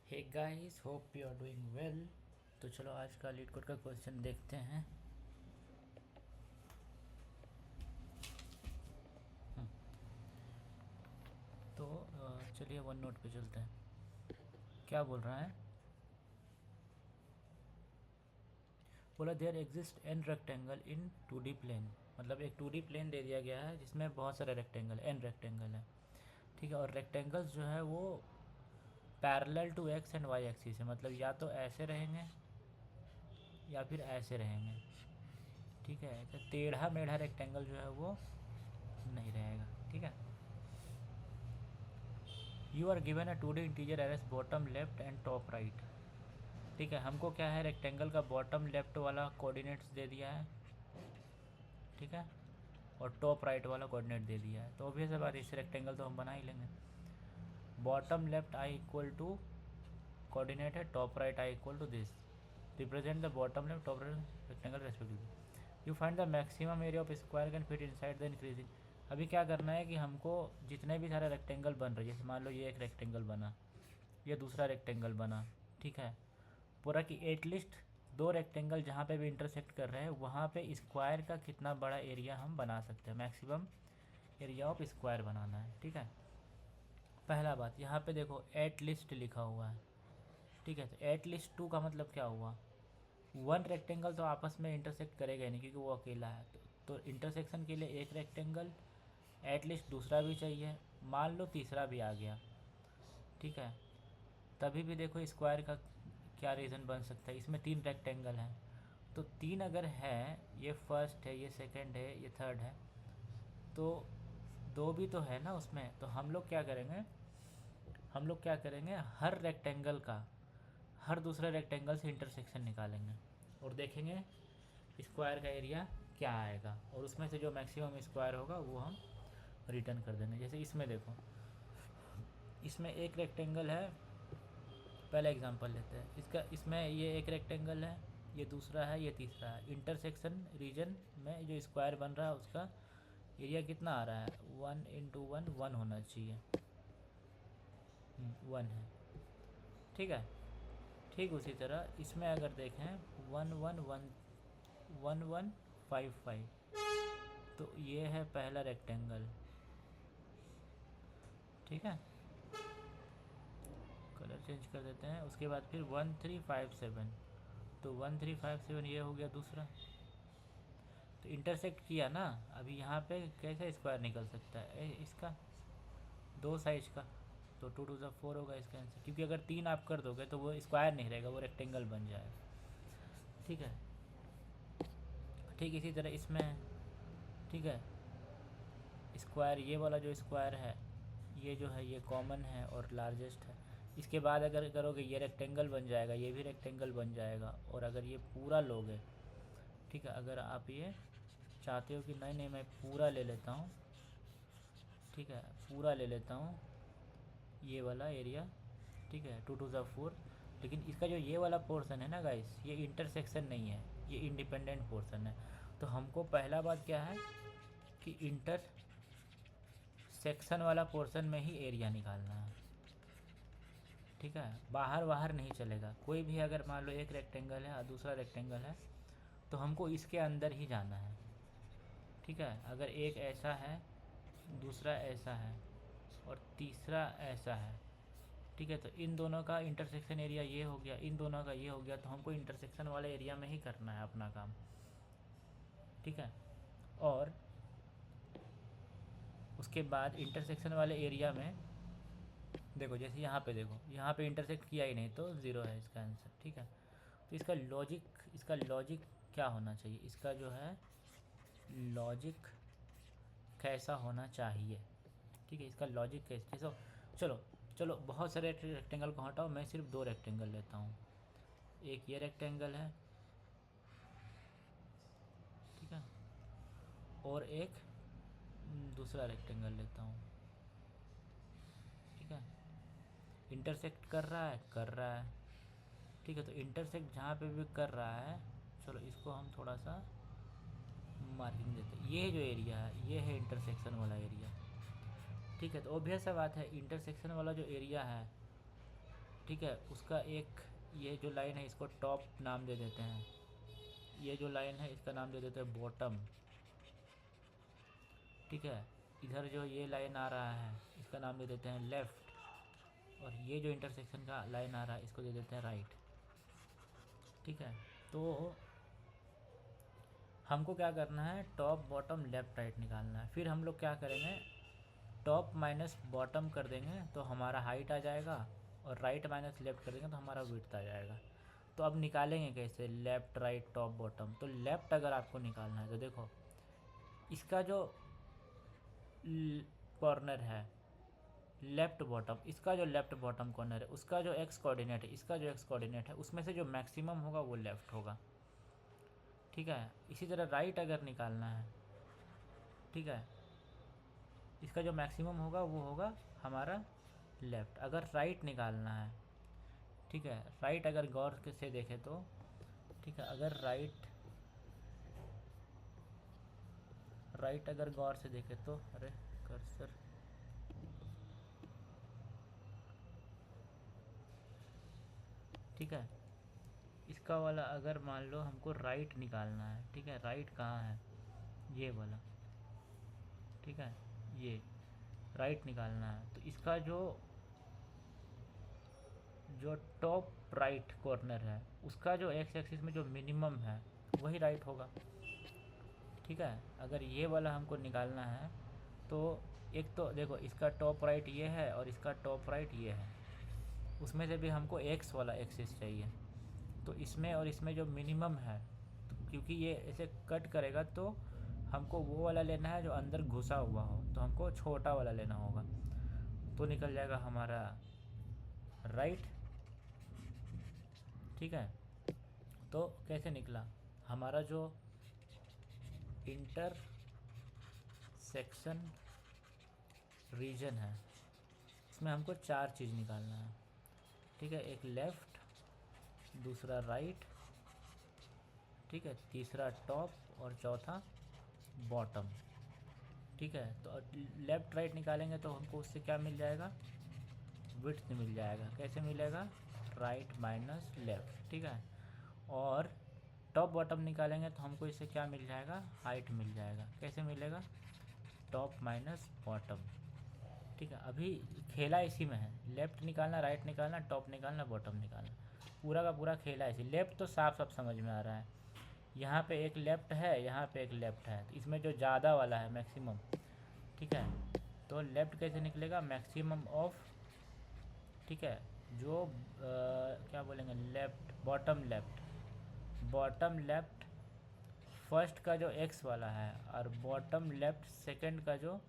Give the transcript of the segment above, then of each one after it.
Hey guys, hope you are doing well. तो चलो आज का लीड कोड का क्वेश्चन देखते हैं। हम्म, तो चलिए वन नोट पे चलते हैं। क्या बोल रहा है? बोला there exist an rectangle in 2D plane. मतलब एक 2D प्लेन दे दिया गया है जिसमें बहुत सारे रेक्टेंगल एन रेक्टेंगल है। ठीक है, और रेक्टेंगल्स जो है वो parallel to x and y axis है। मतलब या तो ऐसे रहेंगे या फिर ऐसे रहेंगे। ठीक है, तो टेढ़ा मेढ़ा रेक्टेंगल जो है वो नहीं रहेगा। ठीक है, you are given a 2D integer arrays bottom left and top right. ठीक है, हमको क्या है, रेक्टेंगल का बॉटम लेफ्ट वाला कोऑर्डिनेट्स दे दिया है। ठीक है, और टॉप राइट वाला कोऑर्डिनेट दे दिया है। तो ऑब्वियस है बात, इस रेक्टेंगल तो हम बना ही लेंगे। Bottom left I equal to coordinate है top right I equal to this, represent the bottom left top right rectangle respectively. You find the maximum area of square can fit inside the increasing. अभी क्या करना है कि हमको जितने भी सारे रेक्टेंगल बन रहे हैं, जैसे मान लो ये एक रेक्टेंगल बना, ये दूसरा रेक्टेंगल बना। ठीक है, पूरा कि एटलीस्ट दो रेक्टेंगल जहाँ पे भी इंटरसेक्ट कर रहे हैं वहाँ पे स्क्वायर का कितना बड़ा एरिया हम बना सकते हैं, मैक्सिमम एरिया ऑफ स्क्वायर बनाना है। ठीक है, पहला बात यहाँ पे देखो एट लिस्ट लिखा हुआ है। ठीक है, तो एट लिस्ट 2 का मतलब क्या हुआ, वन रेक्टेंगल तो आपस में इंटरसेक्ट करेगा ही नहीं क्योंकि वो अकेला है। तो इंटरसेक्शन के लिए एक रेक्टेंगल, एटलीस्ट दूसरा भी चाहिए, मान लो तीसरा भी आ गया। ठीक है, तभी भी देखो स्क्वायर का क्या रीज़न बन सकता है। इसमें 3 रेक्टेंगल हैं, तो 3 अगर है, ये फर्स्ट है, ये सेकंड है, ये थर्ड है, तो दो भी तो है ना उसमें। तो हम लोग क्या करेंगे, हर रेक्टेंगल का हर दूसरे रेक्टेंगल से इंटरसेक्शन निकालेंगे और देखेंगे स्क्वायर का एरिया क्या आएगा, और उसमें से जो मैक्सिमम स्क्वायर होगा वो हम रिटर्न कर देंगे। जैसे इसमें देखो, इसमें एक रेक्टेंगल है, पहला एग्जांपल लेते हैं इसका। इसमें ये एक रेक्टेंगल है, ये दूसरा है, ये तीसरा है। इंटरसेक्शन रीजन में जो स्क्वायर बन रहा है उसका एरिया कितना आ रहा है, 1 × 1 1 होना चाहिए। 1 है। ठीक है, ठीक उसी तरह इसमें अगर देखें 1 1 1 1 1 5 5, तो ये है पहला रेक्टेंगल। ठीक है, कलर चेंज कर देते हैं। उसके बाद फिर 1 3 5 7, तो 1 3 5 7 ये हो गया दूसरा। तो इंटरसेक्ट किया ना, अभी यहाँ पे कैसे स्क्वायर निकल सकता है इसका, दो साइज का, तो 2 2 4 होगा इसका आंसर। क्योंकि अगर 3 आप कर दोगे तो वो स्क्वायर नहीं रहेगा, वो रेक्टेंगल बन जाएगा। ठीक है, ठीक इसी तरह इसमें। ठीक है, स्क्वायर ये वाला जो स्क्वायर है, ये जो है ये कॉमन है और लार्जेस्ट है। इसके बाद अगर करोगे ये रेक्टेंगल बन जाएगा, ये भी रेक्टेंगल बन जाएगा। और अगर ये पूरा लोगे, ठीक है, अगर आप ये चाहते हो कि नहीं नहीं मैं पूरा ले लेता हूँ, ठीक है, पूरा ले लेता हूँ ये वाला एरिया। ठीक है, 2 2 4, लेकिन इसका जो ये वाला पोर्शन है ना गाइस, ये इंटरसेक्शन नहीं है, ये इंडिपेंडेंट पोर्शन है। तो हमको पहला बात क्या है कि इंटरसेक्शन वाला पोर्शन में ही एरिया निकालना है। ठीक है, बाहर बाहर नहीं चलेगा। कोई भी अगर मान लो एक रेक्टेंगल है और दूसरा रेक्टेंगल है, तो हमको इसके अंदर ही जाना है। ठीक है, अगर एक ऐसा है, दूसरा ऐसा है और तीसरा ऐसा है, ठीक है, तो इन दोनों का इंटरसेक्शन एरिया ये हो गया, इन दोनों का ये हो गया, तो हमको इंटरसेक्शन वाले एरिया में ही करना है अपना काम। ठीक है, और उसके बाद इंटरसेक्शन वाले एरिया में देखो, जैसे यहाँ पे देखो, यहाँ पे इंटरसेक्ट किया ही नहीं तो ज़ीरो है इसका आंसर। ठीक है, तो इसका लॉजिक क्या होना चाहिए, इसका जो है लॉजिक कैसा होना चाहिए। ठीक है, इसका लॉजिक कैसे, जैसे चलो चलो बहुत सारे रेक्टेंगल को हटाओ, मैं सिर्फ 2 रेक्टेंगल लेता हूँ। एक ये रेक्टेंगल है, ठीक है, और एक दूसरा रेक्टेंगल लेता हूँ। ठीक है, इंटरसेक्ट कर रहा है, कर रहा है। ठीक है, तो इंटरसेक्ट जहाँ पे भी कर रहा है, चलो इसको हम थोड़ा सा मार्किंग देते हैं। ये जो एरिया है ये है इंटरसेक्शन वाला एरिया। ठीक है, तो ऑब्वियस सा बात है, इंटरसेक्शन वाला जो एरिया है ठीक है, उसका एक ये जो लाइन है इसको टॉप नाम दे देते हैं, ये जो लाइन है इसका नाम दे देते हैं बॉटम। ठीक है, इधर जो ये लाइन आ रहा है इसका नाम दे देते हैं लेफ़्ट, और ये जो इंटरसेक्शन का लाइन आ रहा है इसको दे देते हैं राइट। ठीक है, तो हमको क्या करना है, टॉप बॉटम लेफ़्ट राइट निकालना है। फिर हम लोग क्या करेंगे, टॉप माइनस बॉटम कर देंगे तो हमारा हाइट आ जाएगा, और राइट माइनस लेफ़्ट कर देंगे तो हमारा विड्थ आ जाएगा। तो अब निकालेंगे कैसे, लेफ़्ट राइट टॉप बॉटम। तो लेफ़्ट अगर आपको निकालना है तो देखो, इसका जो कॉर्नर है लेफ़्ट बॉटम, इसका जो लेफ़्ट बॉटम कॉर्नर है उसका जो एक्स कोऑर्डिनेट है, इसका जो एक्स कोऑर्डिनेट है, उसमें से जो मैक्सिमम होगा वो लेफ़्ट होगा। ठीक है, इसी तरह राइट अगर निकालना है, ठीक है, इसका जो मैक्सिमम होगा वो होगा हमारा लेफ़्ट। अगर राइट निकालना है, ठीक है, राइट अगर गौर से देखें तो, ठीक है, अगर राइट अगर गौर से देखें तो, अरे कर्सर, ठीक है, इसका वाला अगर मान लो हमको राइट निकालना है, ठीक है, राइट कहाँ है, ये वाला, ठीक है, ये राइट निकालना है, तो इसका जो जो टॉप राइट कॉर्नर है उसका जो एक्स एक्सिस में जो मिनिमम है वही राइट होगा। ठीक है, अगर ये वाला हमको निकालना है तो एक तो देखो, इसका टॉप राइट ये है और इसका टॉप राइट ये है, उसमें से भी हमको एक्स वाला एक्सिस चाहिए। तो इसमें और इसमें जो मिनिमम है, तो क्योंकि ये ऐसे कट करेगा तो हमको वो वाला लेना है जो अंदर घुसा हुआ हो, तो हमको छोटा वाला लेना होगा। तो निकल जाएगा हमारा राइट। ठीक है, तो कैसे निकला, हमारा जो इंटरसेक्शन रीजन है इसमें हमको 4 चीज़ निकालना है। ठीक है, एक लेफ़्ट, दूसरा राइट, ठीक है, तीसरा टॉप और चौथा बॉटम। ठीक है, तो लेफ़्ट राइट निकालेंगे तो हमको उससे क्या मिल जाएगा, विड्थ मिल जाएगा। कैसे मिलेगा, राइट माइनस लेफ़्ट। ठीक है, और टॉप बॉटम निकालेंगे तो हमको इससे क्या मिल जाएगा, हाइट मिल जाएगा। कैसे मिलेगा, टॉप माइनस बॉटम। ठीक है, अभी खेला इसी में है, लेफ़्ट निकालना, राइट निकालना, टॉप निकालना, बॉटम निकालना, पूरा का पूरा खेला इसी। लेफ़्ट तो साफ साफ समझ में आ रहा है, यहाँ पे एक लेफ़्ट है, यहाँ पे एक लेफ़्ट है, तो इसमें जो ज़्यादा वाला है मैक्सिमम, ठीक है, तो लेफ़्ट कैसे निकलेगा, मैक्सिमम ऑफ, ठीक है, जो क्या बोलेंगे, left bottom left, bottom left first का जो एक्स वाला है, और बॉटम लेफ़्ट सेकंड का जो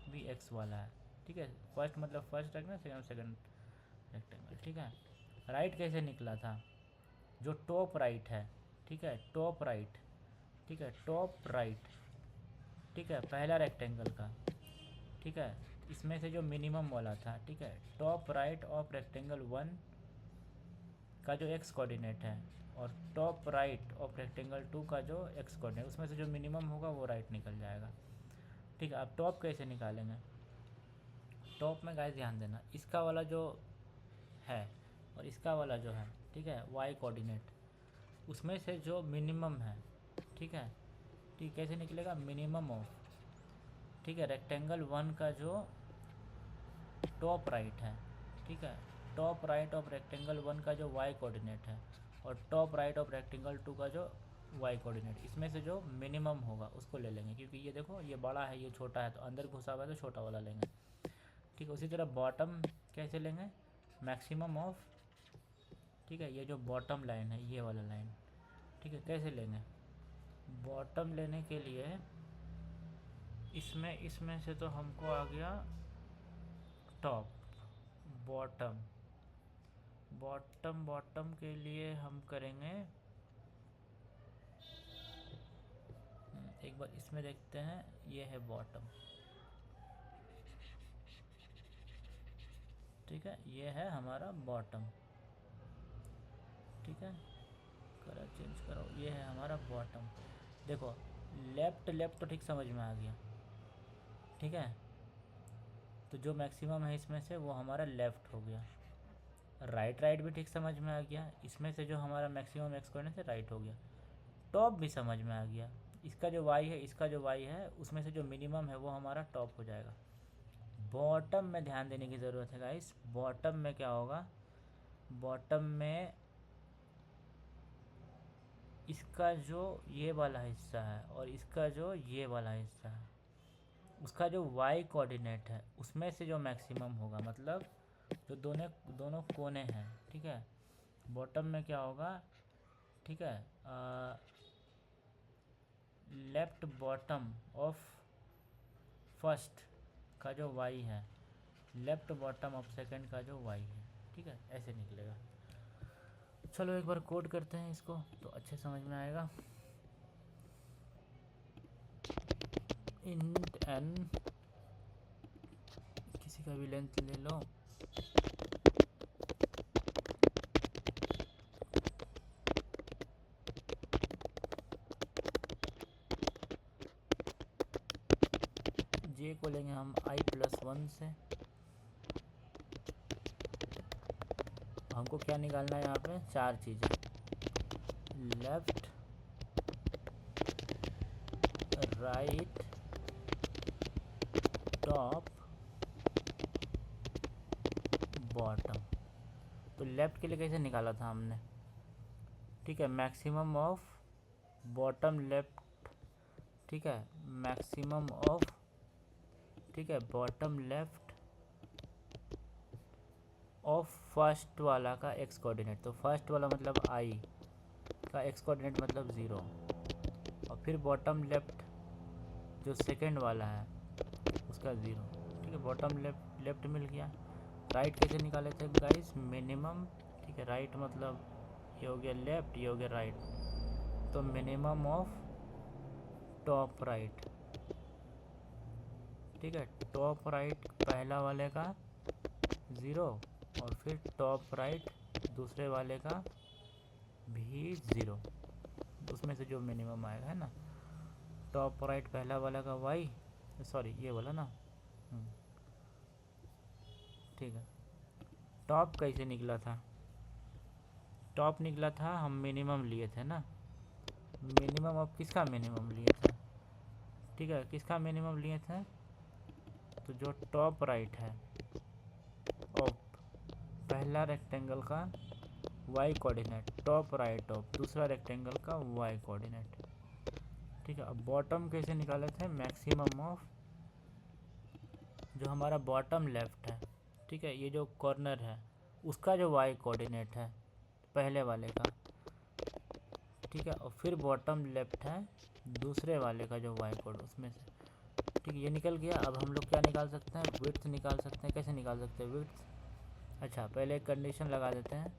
भी एक्स वाला है। ठीक है, फर्स्ट मतलब फर्स्ट रखना, सेकंड रेक्टेंगल। ठीक है, राइट कैसे निकला था, जो टॉप राइट है, ठीक है, टॉप राइट, ठीक है, टॉप राइट, ठीक है, पहला रेक्टेंगल का, ठीक है, इसमें से जो मिनिमम वाला था, ठीक है, टॉप राइट ऑफ रेक्टेंगल 1 का जो एक्स कोऑर्डिनेट है, और टॉप राइट ऑफ रेक्टेंगल 2 का जो एक्स कोऑर्डिनेट, उसमें से जो मिनिमम होगा वो राइट निकल जाएगा। ठीक है, अब टॉप कैसे निकालेंगे, टॉप में गाइस ध्यान देना, इसका वाला जो है और इसका वाला जो है, ठीक है, वाई कोऑर्डिनेट, उसमें से जो मिनिमम है, ठीक है, ठीक, कैसे निकलेगा, मिनिमम ऑफ, ठीक है, रेक्टेंगल 1 का जो टॉप राइट है, ठीक है, टॉप राइट ऑफ रेक्टेंगल 1 का जो वाई कोऑर्डिनेट है, और टॉप राइट ऑफ रेक्टेंगल 2 का जो वाई कोऑर्डिनेट, इसमें से जो मिनिमम होगा उसको ले लेंगे, क्योंकि ये देखो ये बड़ा है ये छोटा है, तो अंदर घुसा हुआ है तो छोटा वाला लेंगे। ठीक है, उसी तरह बॉटम कैसे लेंगे, मैक्सिमम ऑफ, ठीक है, ये जो बॉटम लाइन है ये वाला लाइन, ठीक है, कैसे लेंगे, बॉटम लेने के लिए इसमें से तो हमको आ गया टॉप, बॉटम, बॉटम के लिए हम करेंगे, एक बार इसमें देखते हैं, ये है बॉटम, ठीक है, ये है हमारा बॉटम, ठीक है, कलर चेंज करो, ये है हमारा बॉटम। देखो लेफ़्ट लेफ़्ट तो ठीक समझ में आ गया, ठीक है, तो जो मैक्सिमम है इसमें से वो हमारा लेफ़्ट हो गया। राइट राइट भी ठीक समझ में आ गया, इसमें से जो हमारा मैक्सिमम एक्स कोऑर्डिनेट है राइट हो गया। टॉप भी समझ में आ गया, इसका जो वाई है इसका जो वाई है उसमें से जो मिनिमम है वो हमारा टॉप हो जाएगा। बॉटम में ध्यान देने की ज़रूरत है गाइस, बॉटम में क्या होगा, बॉटम में इसका जो ये वाला हिस्सा है और इसका जो ये वाला हिस्सा है, उसका जो वाई कोऑर्डिनेट है उसमें से जो मैक्सिमम होगा, मतलब जो दोनों दोनों कोने हैं, ठीक है। बॉटम में क्या होगा, ठीक है, लेफ्ट बॉटम ऑफ फर्स्ट का जो वाई है, लेफ्ट बॉटम ऑफ सेकंड का जो वाई है, ठीक है, ऐसे निकलेगा। चलो एक बार कोड करते हैं इसको तो अच्छे समझ में आएगा। इंट एन, किसी का भी लेंथ ले लो, जे को लेंगे हम i+1 से। हमको क्या निकालना है यहाँ पे, चार चीज़ें, लेफ्ट, राइट, टॉप, बॉटम। तो लेफ़्ट के लिए कैसे निकाला था हमने, ठीक है, मैक्सिमम ऑफ बॉटम लेफ्ट, ठीक है, मैक्सिमम ऑफ, ठीक है, बॉटम लेफ्ट ऑफ फर्स्ट वाला का एक्स कोऑर्डिनेट। तो फर्स्ट वाला मतलब आई का एक्स कोऑर्डिनेट मतलब 0, और फिर बॉटम लेफ्ट जो सेकंड वाला है उसका 0, ठीक है, बॉटम लेफ्ट मिल गया। राइट कैसे निकाले थे गाइस, मिनिमम, ठीक है, राइट मतलब ये हो गया लेफ्ट, ये हो गया राइट, तो मिनिमम ऑफ टॉप राइट, ठीक है, टॉप राइट पहला वाले का 0 और फिर टॉप राइट दूसरे वाले का भी 0, उसमें से जो मिनिमम आएगा, है ना। टॉप राइट पहला वाला का वाई, सॉरी ये वाला ना, ठीक है। टॉप कैसे निकला था, टॉप निकला था, हम मिनिमम लिए थे ना, मिनिमम ऑफ किसका मिनिमम लिए थे, ठीक है, किसका मिनिमम लिए थे, तो जो टॉप राइट है ऑफ पहला रेक्टेंगल का y coordinate, top right of दूसरा रेक्टेंगल का वाई कोऑर्डिनेट, ठीक है। अब बॉटम कैसे निकाले थे, मैक्सिमम ऑफ जो हमारा बॉटम लेफ्ट है, ठीक है, ये जो कॉर्नर है उसका जो वाई कोऑर्डिनेट है पहले वाले का, ठीक है, और फिर बॉटम लेफ्ट है दूसरे वाले का जो वाई कोड उसमें से, ठीक है, ये निकल गया। अब हम लोग क्या निकाल सकते हैं, विड्थ निकाल सकते हैं। कैसे निकाल सकते हैं विड्थ, अच्छा पहले एक कंडीशन लगा देते हैं,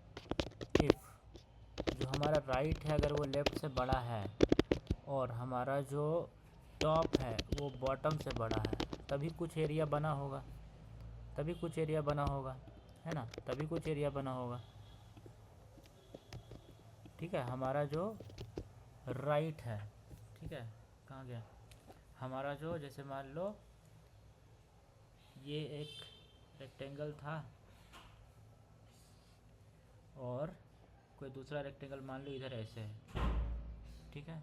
इफ़ जो हमारा राइट है अगर वो लेफ़्ट से बड़ा है और हमारा जो टॉप है वो बॉटम से बड़ा है, तभी कुछ एरिया बना होगा, तभी कुछ एरिया बना होगा, है ना, तभी कुछ एरिया बना होगा, ठीक है। हमारा जो राइट है, ठीक है, कहाँ गया हमारा जो, जैसे मान लो ये एक रेक्टेंगल था और कोई दूसरा रेक्टेंगल मान लो इधर ऐसे है, ठीक है,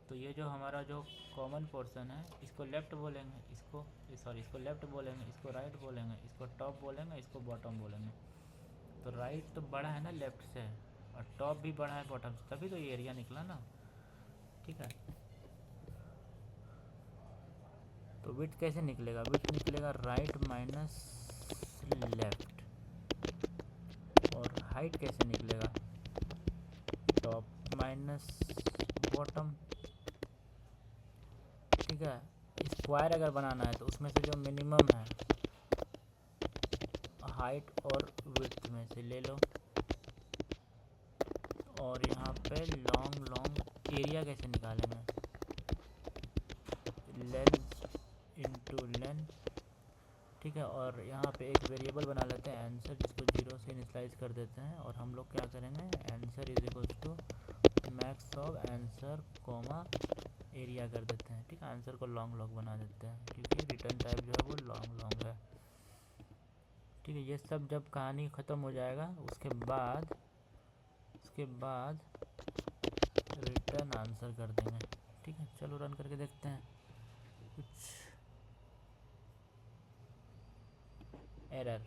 तो ये जो हमारा जो कॉमन पोर्शन है इसको लेफ़्ट बोलेंगे, इसको सॉरी इसको लेफ़्ट बोलेंगे, इसको राइट बोलेंगे, इसको टॉप बोलेंगे, इसको बॉटम बोलेंगे। तो राइट तो बड़ा है ना लेफ़्ट से और टॉप भी बड़ा है बॉटम से, तभी तो ये एरिया निकला ना, ठीक है। तो विड्थ कैसे निकलेगा, विड्थ निकलेगा राइट माइनस लेफ्ट, और हाइट कैसे निकलेगा, टॉप माइनस बॉटम, ठीक है। स्क्वायर अगर बनाना है तो उसमें से जो मिनिमम है हाइट और विड्थ में से ले लो, और यहाँ पे लॉन्ग एरिया कैसे निकालेंगे, लेंथ इनटू लेंथ, ठीक है, और यहाँ पे एक वेरिएबल बना लेते हैं आंसर, जिसको 0 से इनिशियलाइज कर देते हैं, और हम लोग क्या करेंगे, answer is equal to max of answer comma area कर देते हैं, ठीक है। आंसर को लॉन्ग बना देते हैं क्योंकि रिटर्न टाइप जो है वो लॉन्ग है, ठीक है, ये सब जब कहानी ख़त्म हो जाएगा उसके बाद रिटर्न आंसर कर देंगे। ठीक है, चलो रन करके देखते हैं। कुछ एरर,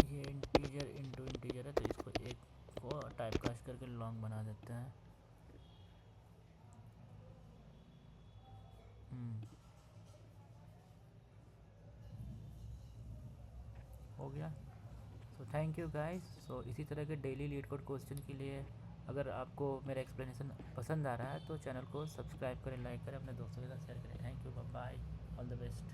ये इंटीजर इंटू इंटीजर है, तो इसको एक को टाइपकास्ट करके लॉन्ग बना देते हैं। हो गया। So thank you guys. So इसी तरह के डेली लीड कोड क्वेश्चन के लिए अगर आपको मेरा एक्सप्लेनेशन पसंद आ रहा है तो चैनल को सब्सक्राइब करें, लाइक करें, अपने दोस्तों के साथ शेयर करें। Thank you, bye, all the best.